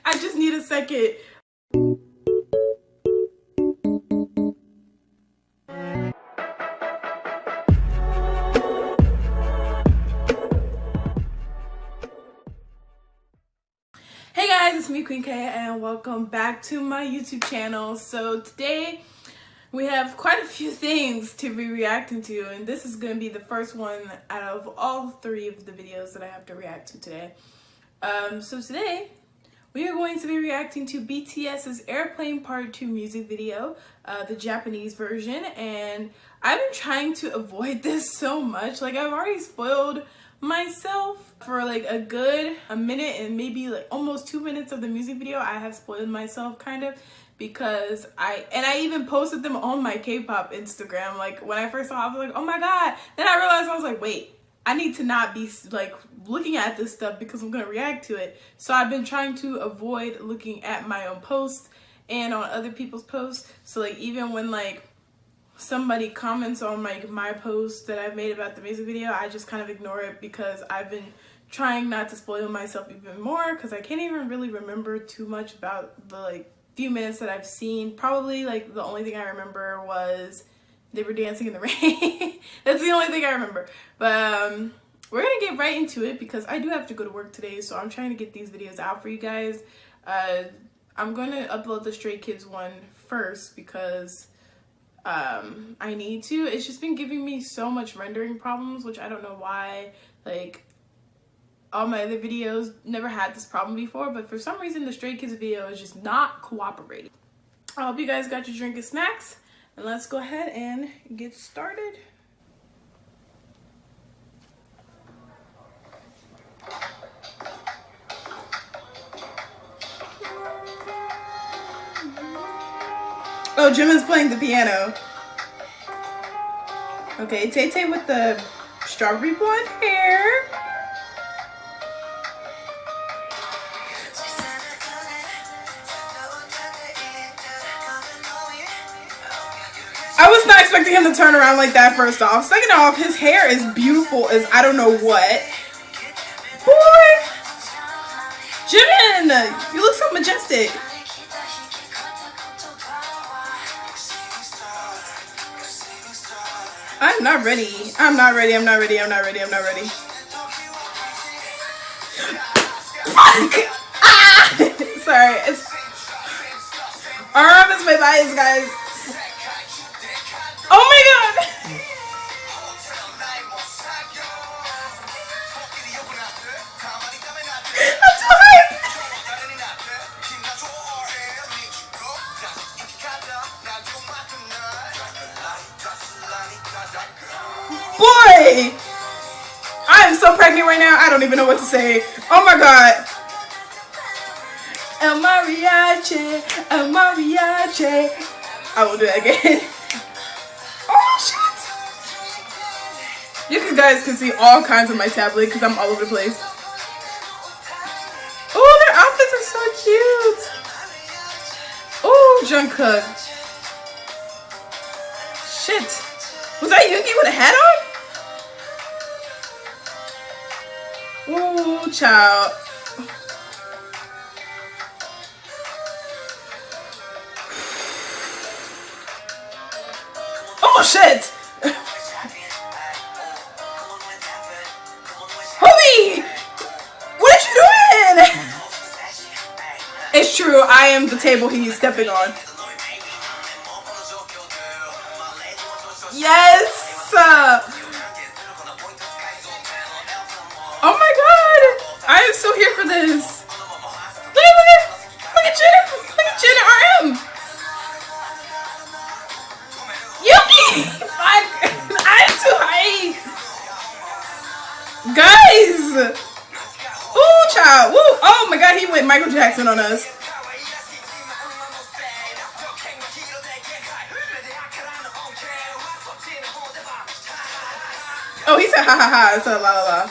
I just need a second. Hey guys, it's me, Queen K, and welcome back to my YouTube channel. So today we have quite a few things to be reacting to, and this is going to be the first one out of all three of the videos that I have to react to today. So today we are going to be reacting to BTS's Airplane Part 2 music video, the Japanese version, and I've been trying to avoid this so much. Like, I've already spoiled myself for like a minute and maybe like almost 2 minutes of the music video. I have spoiled myself kind of, because I even posted them on my K-pop Instagram. Like, when I first saw it, I was like, oh my god. Then I realized, I was like, wait, I need to not be like looking at this stuff because I'm gonna react to it. So I've been trying to avoid looking at my own posts and on other people's posts. So like, even when like somebody comments on like my post that I've made about the music video, I just kind of ignore it, because I've been trying not to spoil myself even more, because I can't even really remember too much about the like few minutes that I've seen. Probably like the only thing I remember was they were dancing in the rain. That's the only thing I remember. But we're gonna get right into it, because I do have to go to work today, so I'm trying to get these videos out for you guys. I'm gonna upload the Stray Kids one first, because I need to. It's just been giving me so much rendering problems, which I don't know why. Like, all my other videos never had this problem before, but for some reason the Stray Kids video is just not cooperating. I hope you guys got your drink and snacks, and let's go ahead and get started. Oh, Jimin's playing the piano. Okay, Tay-Tay with the strawberry blonde hair. I was not expecting him to turn around like that, first off. Second off, his hair is beautiful as I don't know what. Boy! Jimin! You look so majestic. I'm not ready. I'm not ready. I'm not ready. I'm not ready. I'm not ready. Fuck! Ah! Sorry. Arm is my bias, guys. Oh my god! I'm too hyped! Boy! I am so pregnant right now, I don't even know what to say. Oh my god. El mariachi, el mariachi. I will do that again. Oh shit! You guys can see all kinds of my tablet because I'm all over the place. Oh, their outfits are so cute. Oh, Jungkook. Shit. Was that Yoongi with a hat on? Ooh, child. Oh shit! Homie! What are you doing? It's true, I am the table he's stepping on. Yes! Oh my god! I am so here for this. Look at Jen and RM. Yuki! Fuck! I'm too high. Guys! Ooh, child. Woo! Oh my god, he went Michael Jackson on us. Oh, he said ha ha ha instead of la la la.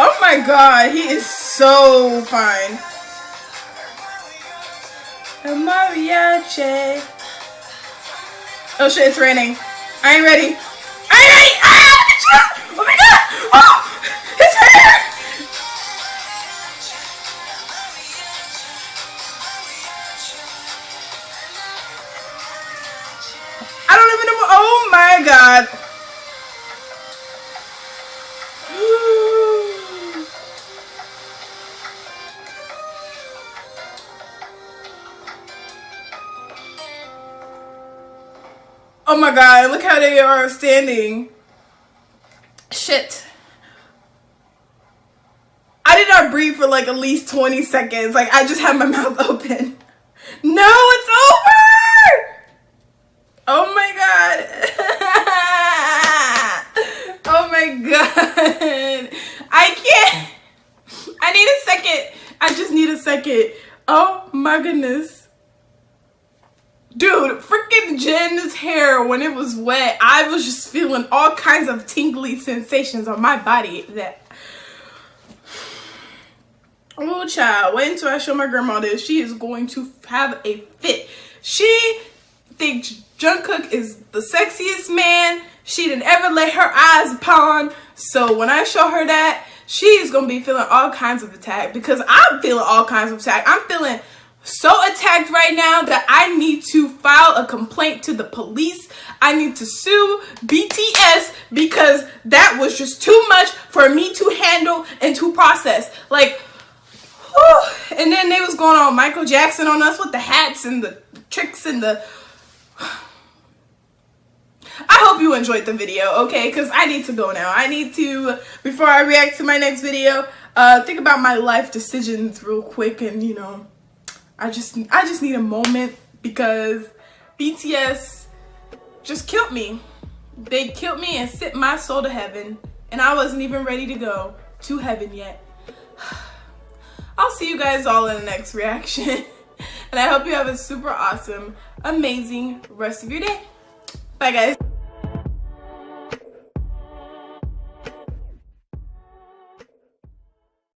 Oh my god, he is so fine. El mariachi. Oh shit, it's raining. I ain't ready. wait! Ah! Oh my god! Oh! His hair! I don't even know. Oh my god! Oh my god, look how they are standing. Shit. I did not breathe for like at least 20 seconds. Like, I just had my mouth open. No, it's over! Oh my god. Oh my god. I can't. I need a second. I just need a second. Oh my goodness. Dude, freaking Jen's hair, when it was wet, I was just feeling all kinds of tingly sensations on my body that... Oh, child, wait until I show my grandma this. She is going to have a fit. She thinks Jungkook is the sexiest man she didn't ever lay her eyes upon. So when I show her that, she's going to be feeling all kinds of attack, because I'm feeling all kinds of attack. I'm feeling so attacked right now that I need to file a complaint to the police. I need to sue BTS because that was just too much for me to handle and to process. Like, whew. And then they was going on Michael Jackson on us with the hats and the tricks and the... I hope you enjoyed the video, okay? Because I need to go now. I need to, before I react to my next video, think about my life decisions real quick, and you know, I just need a moment, because BTS just killed me. They killed me and sent my soul to heaven, and I wasn't even ready to go to heaven yet. I'll see you guys all in the next reaction, and I hope you have a super awesome, amazing rest of your day. Bye, guys.